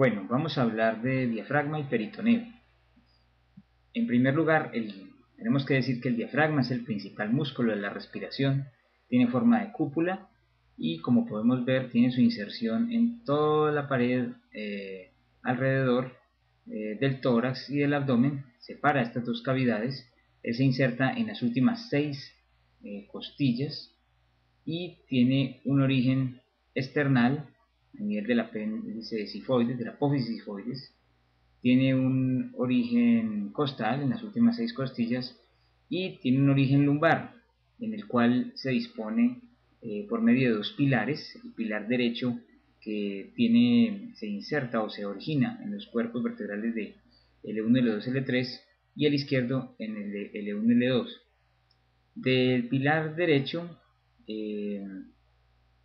Bueno, vamos a hablar de diafragma y peritoneo. En primer lugar, tenemos que decir que el diafragma es el principal músculo de la respiración, tiene forma de cúpula y, como podemos ver, tiene su inserción en toda la pared alrededor del tórax y del abdomen. Separa estas dos cavidades, él se inserta en las últimas 6 costillas y tiene un origen external a nivel del apéndice sifoides, de la apófisis sifoides. Tiene un origen costal en las últimas 6 costillas y tiene un origen lumbar en el cual se dispone por medio de 2 pilares. El pilar derecho que se inserta o se origina en los cuerpos vertebrales de L1, L2, L3 y el izquierdo en el de L1, L2. Del pilar derecho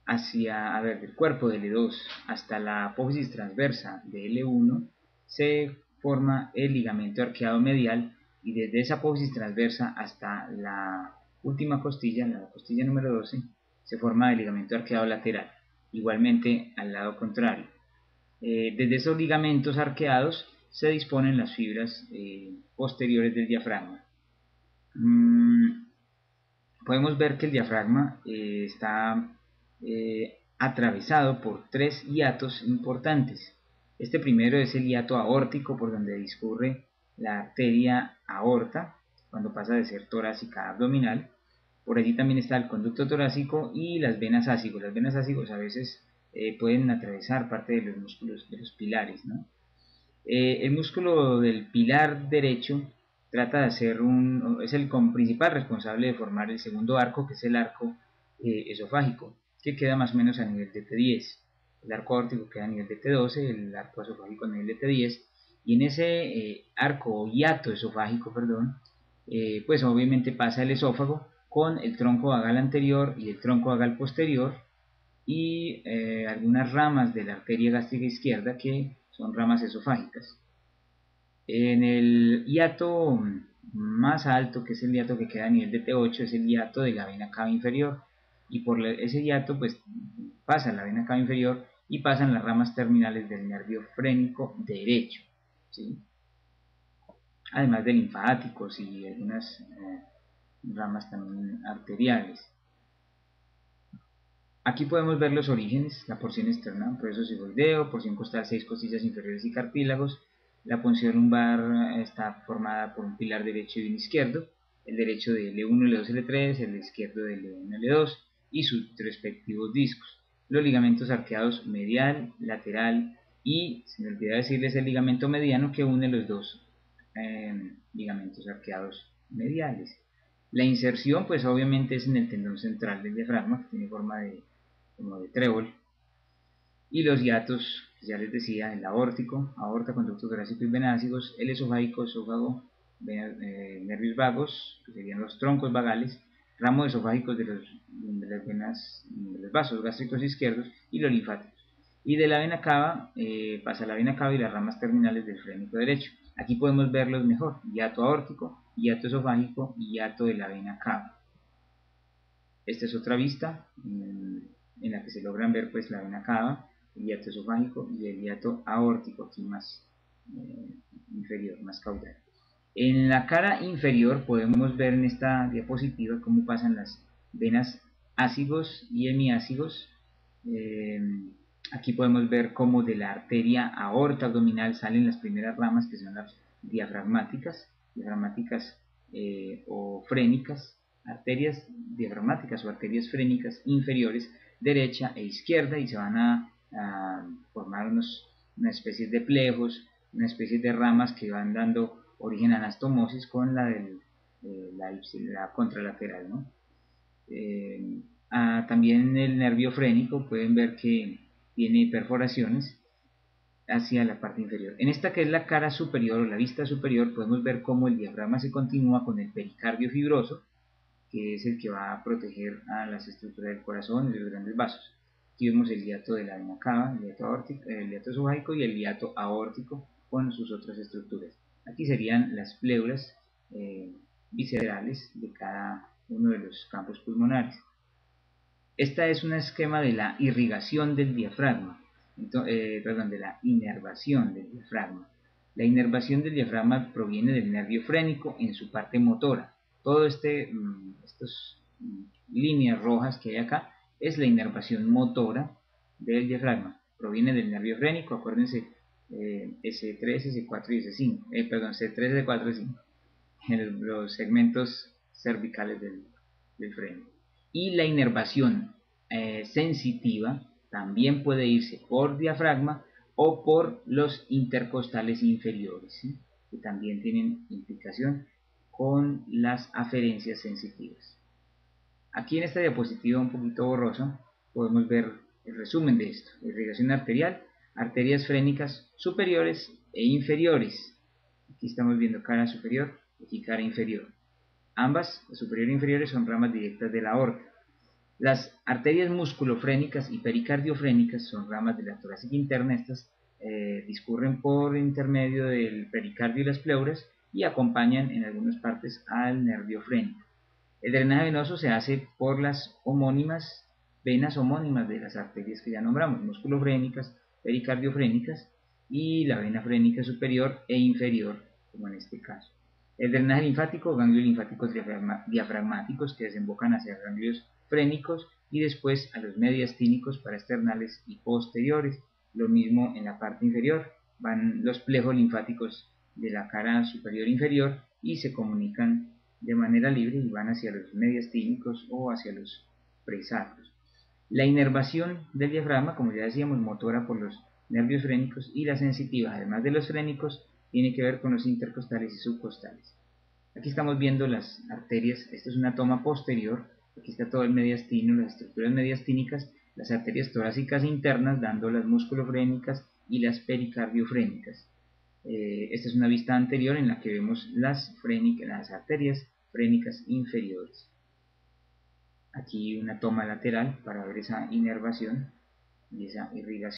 del cuerpo de L2 hasta la apófisis transversa de L1 se forma el ligamento arqueado medial, y desde esa apófisis transversa hasta la última costilla, la costilla número 12, se forma el ligamento arqueado lateral, igualmente al lado contrario. Desde esos ligamentos arqueados se disponen las fibras posteriores del diafragma. Podemos ver que el diafragma está atravesado por 3 hiatos importantes. Este primero es el hiato aórtico, por donde discurre la arteria aorta cuando pasa de ser torácica a abdominal. Por allí también está el conducto torácico y las venas ásigos. Las venas ásigos a veces pueden atravesar parte de los músculos de los pilares, ¿no? El músculo del pilar derecho trata de hacer es el principal responsable de formar el segundo arco, que es el arco esofágico, que queda más o menos a nivel de T10. El arco aórtico queda a nivel de T12, el arco esofágico a nivel de T10, y en ese arco o hiato esofágico, perdón, pues obviamente pasa el esófago con el tronco vagal anterior y el tronco vagal posterior, y algunas ramas de la arteria gástrica izquierda que son ramas esofágicas. En el hiato más alto, que es el hiato que queda a nivel de T8, es el hiato de la vena cava inferior, y por ese hiato pues pasa la vena cava inferior y pasan las ramas terminales del nervio frénico derecho, ¿sí? Además de linfáticos y algunas ramas también arteriales. Aquí podemos ver los orígenes: la porción externa, proceso sifoideo; porción costal, 6 costillas inferiores y cartílagos; la porción lumbar está formada por un pilar derecho y un izquierdo, el derecho de L1, L2, L3, el izquierdo de L1, L2 y sus respectivos discos; los ligamentos arqueados medial, lateral y, se me olvidó decirles, el ligamento mediano que une los dos ligamentos arqueados mediales. La inserción pues obviamente es en el tendón central del diafragma, que tiene forma como de trébol, y los hiatos, ya les decía, el aórtico, aorta, conducto torácico y venásigos; el esofágico, esófago, nervios vagos, que serían los troncos vagales; ramos esofágicos de las venas, de los vasos gástricos izquierdos; y los linfáticos. Y de la vena cava pasa la vena cava y las ramas terminales del frénico derecho. Aquí podemos verlos mejor: hiato aórtico, hiato esofágico y hiato de la vena cava. Esta es otra vista en la que se logran ver pues la vena cava, el hiato esofágico y el hiato aórtico, aquí más inferior, más caudal. En la cara inferior podemos ver en esta diapositiva cómo pasan las venas ácigos y hemiácigos. Aquí podemos ver cómo de la arteria aorta abdominal salen las primeras ramas, que son las diafragmáticas o frénicas, arterias diafragmáticas o arterias frénicas inferiores derecha e izquierda, y se van a formar una especie de plejos, una especie de ramas que van dando origen a anastomosis con la contralateral, ¿no? También el nervio frénico pueden ver que tiene perforaciones hacia la parte inferior. En esta, que es la cara superior o la vista superior, podemos ver cómo el diafragma se continúa con el pericardio fibroso, que es el que va a proteger a las estructuras del corazón y de los grandes vasos. Aquí vemos el hiato de la vena cava, el hiato esofágico y el hiato aórtico con sus otras estructuras. Aquí serían las pleuras viscerales de cada uno de los campos pulmonares. Esta es un esquema de la irrigación del diafragma. de la inervación del diafragma. La inervación del diafragma proviene del nervio frénico en su parte motora. Todo estas líneas rojas que hay acá es la inervación motora del diafragma. Proviene del nervio frénico, acuérdense, S3, S4 y S5, C3, S4, S5, los segmentos cervicales del freno. Y la inervación sensitiva también puede irse por diafragma o por los intercostales inferiores, ¿sí? Que también tienen implicación con las aferencias sensitivas. Aquí en esta diapositiva un poquito borrosa podemos ver el resumen de esto: irrigación arterial, arterias frénicas superiores e inferiores. Aquí estamos viendo cara superior y cara inferior. Ambas, superior e inferiores, son ramas directas de la aorta. Las arterias musculofrénicas y pericardiofrénicas son ramas de la torácica interna. Estas discurren por intermedio del pericardio y las pleuras y acompañan en algunas partes al nervio frénico. El drenaje venoso se hace por las venas homónimas de las arterias que ya nombramos, musculofrénicas, pericardiofrénicas y la vena frénica superior e inferior, como en este caso. El drenaje linfático, ganglios linfáticos diafragmáticos que desembocan hacia ganglios frénicos y después a los mediastínicos paraesternales y posteriores. Lo mismo en la parte inferior, van los plejos linfáticos de la cara superior e inferior y se comunican de manera libre y van hacia los mediastínicos o hacia los presacros. La inervación del diafragma, como ya decíamos, motora por los nervios frénicos, y la sensitiva, además de los frénicos, tiene que ver con los intercostales y subcostales. Aquí estamos viendo las arterias. Esta es una toma posterior. Aquí está todo el mediastino, las estructuras mediastínicas, las arterias torácicas internas, dando las musculofrénicas y las pericardiofrénicas. Esta es una vista anterior en la que vemos las arterias frénicas inferiores. Aquí una toma lateral para ver esa inervación y esa irrigación.